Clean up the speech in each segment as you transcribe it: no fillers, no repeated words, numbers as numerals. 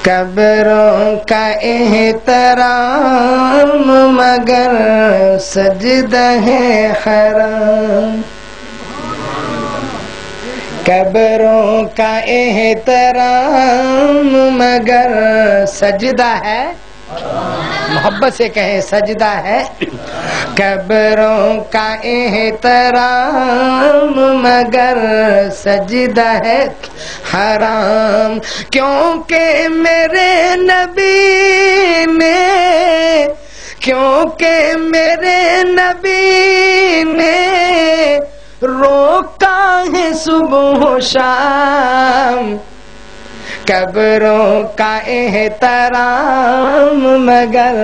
قبروں کا احترام مگر سجدہ ہے حرام، قبروں کا احترام مگر سجدہ ہے، محبت سے کہیں سجدہ ہے، قبروں کا احترام مگر سجدہ ہے حرام، کیونکہ میرے نبی نے روکا ہے صبح و شام، قبروں کا احترام مگر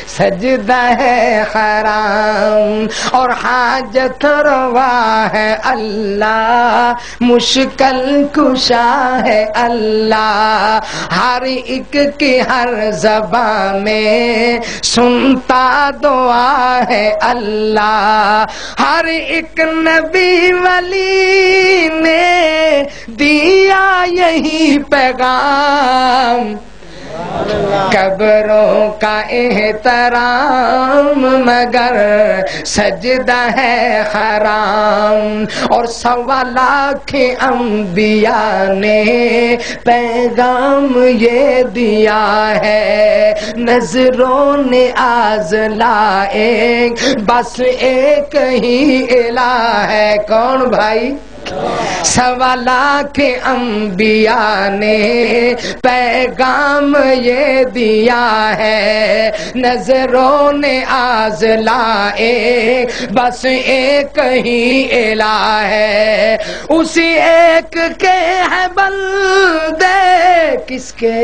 سجدہ ہے حرام، اور حاجت روا ہے اللہ، مشکل کشا ہے اللہ، ہر ایک کی ہر زبان میں سنتا دعا ہے اللہ، ہر ایک نبی ولی نے دیا یہی پیغام، قبروں کا احترام مگر سجدہ ہے حرام، اور 1.25 لاکھ انبیاء نے پیغام یہ دیا ہے، نظروں نے آز لائے بس ایک ہی الہ ہے، کون بھائی؟ 1.25 لاکھ انبیاء نے پیغام یہ دیا ہے، نظروں نے آز لائے بس ایک ہی الہ ہے، اسی ایک کے ہے بندے، کس کے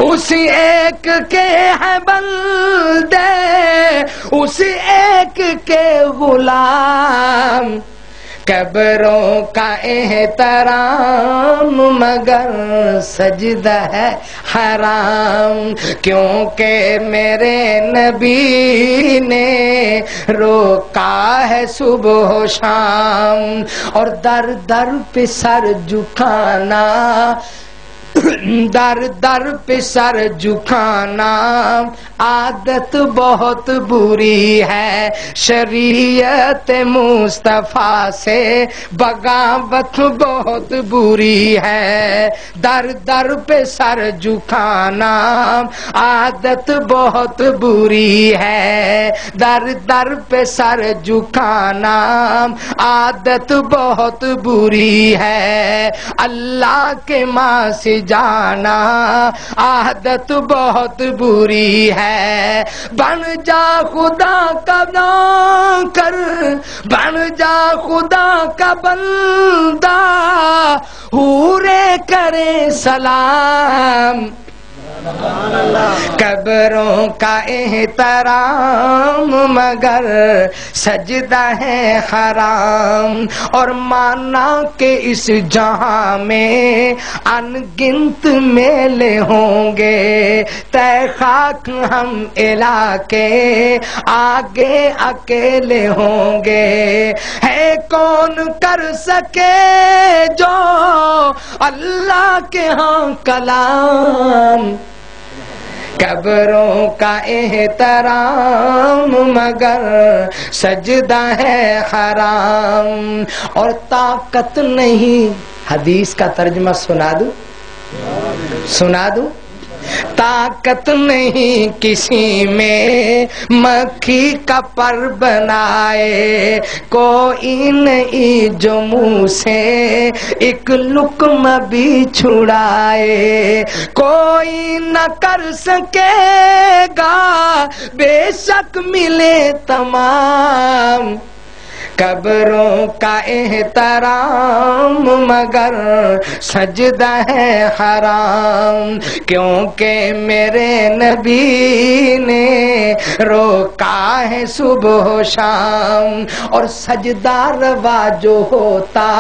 اسی ایک کے ہے بندے، اسی ایک کے غلام، قبروں کا احترام مگر سجدہ ہے حرام، کیونکہ میرے نبی نے روکا ہے صبح و شام، اور در در پہ سر جھکانا، در در پہ سر جھکانا عادت بہت بری ہے، شریعت مصطفیٰ سے بغاوت بہت بری ہے، در در پہ سر جھکانا عادت بہت بری ہے، در در پہ سر جھکانا عادت بہت بری ہے، اللہ کے ماں سے جانا عادت بہت بری ہے، بن جا خدا کا نوکر، بن جا خدا کا بندہ، حورے کرے سلام، قبروں کا احترام مگر سجدہ ہے حرام، اور مانا کہ اس جہاں میں ان گنت میلے ہوں گے، تے خاک ہم الہ کے آگے اکیلے ہوں گے، ہے کون کر سکے جو اللہ کے ہاں کلام، قبروں کا احترام مگر سجدہ ہے حرام، اور طاقت نہیں، حدیث کا ترجمہ سنا دوں، طاقت نہیں کسی میں مکھی کا پر بنائے، کوئی نہیں جو منہ سے ایک لقمہ بھی چھڑائے، کوئی نہ کر سکے گا بے شک ملے تمام، قبروں کا احترام مگر سجدہ ہے حرام، کیونکہ میرے نبی نے روکا ہے صبح و شام، اور سجدہ روا جو ہوتا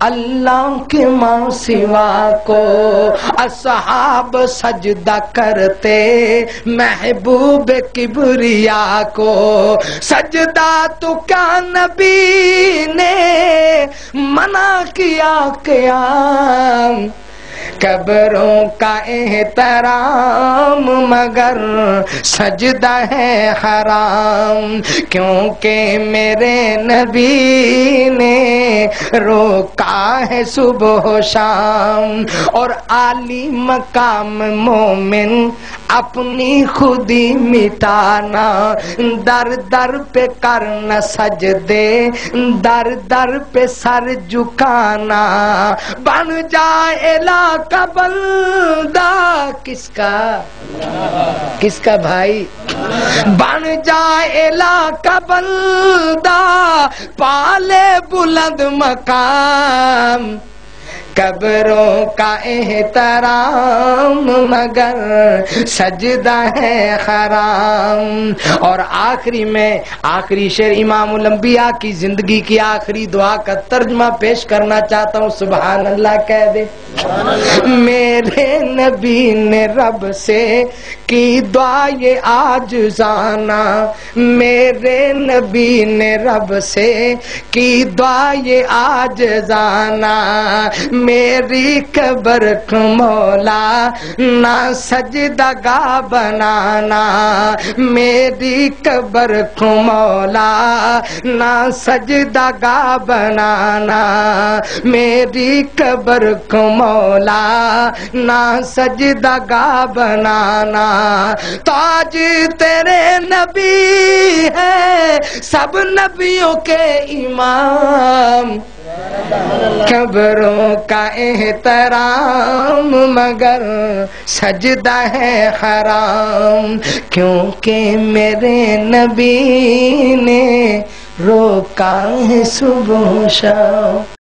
اللہ کے ماں سوا کو، اصحاب سجدہ کرتے محبوب کبریا کو، سجدہ تو کیا نبی نے منع کیا قیام، قبروں کا احترام مگر سجدہ ہے حرام، کیونکہ میرے نبی نے روکا ہے صبح و شام۔ اور عالی مقام مومن اپنی خودی مٹانا، در در پہ کرنا سجدے، در در پہ سر جھکانا، بن جائے الہ کا بندہ، کس کا بھائی؟ بن جائے الہ کا بندہ، پالے بلند مقام، قبروں کا احترام مگر سجدہ ہے حرام۔ اور آخری میں آخری شعر امام الانبیاء کی زندگی کی آخری دعا کا ترجمہ پیش کرنا چاہتا ہوں، سبحان اللہ کہہ دے۔ میرے نبی نے رب سے کی دعا یہ عاجزانہ، میرے نبی نے رب سے کی دعا یہ عاجزانہ، میری قبر کو مولا نہ سجدہ گاہ بنانا، میری قبر کو مولا نہ سجدہ گاہ بنانا، میری قبر کو مولا نہ سجدہ گاہ بنانا، تاج تیرے نبی ہے سب نبیوں کے امام، قبروں کا احترام مگر سجدہ ہے حرام، کیونکہ میرے نبی نے روکا ہے صبح و شام۔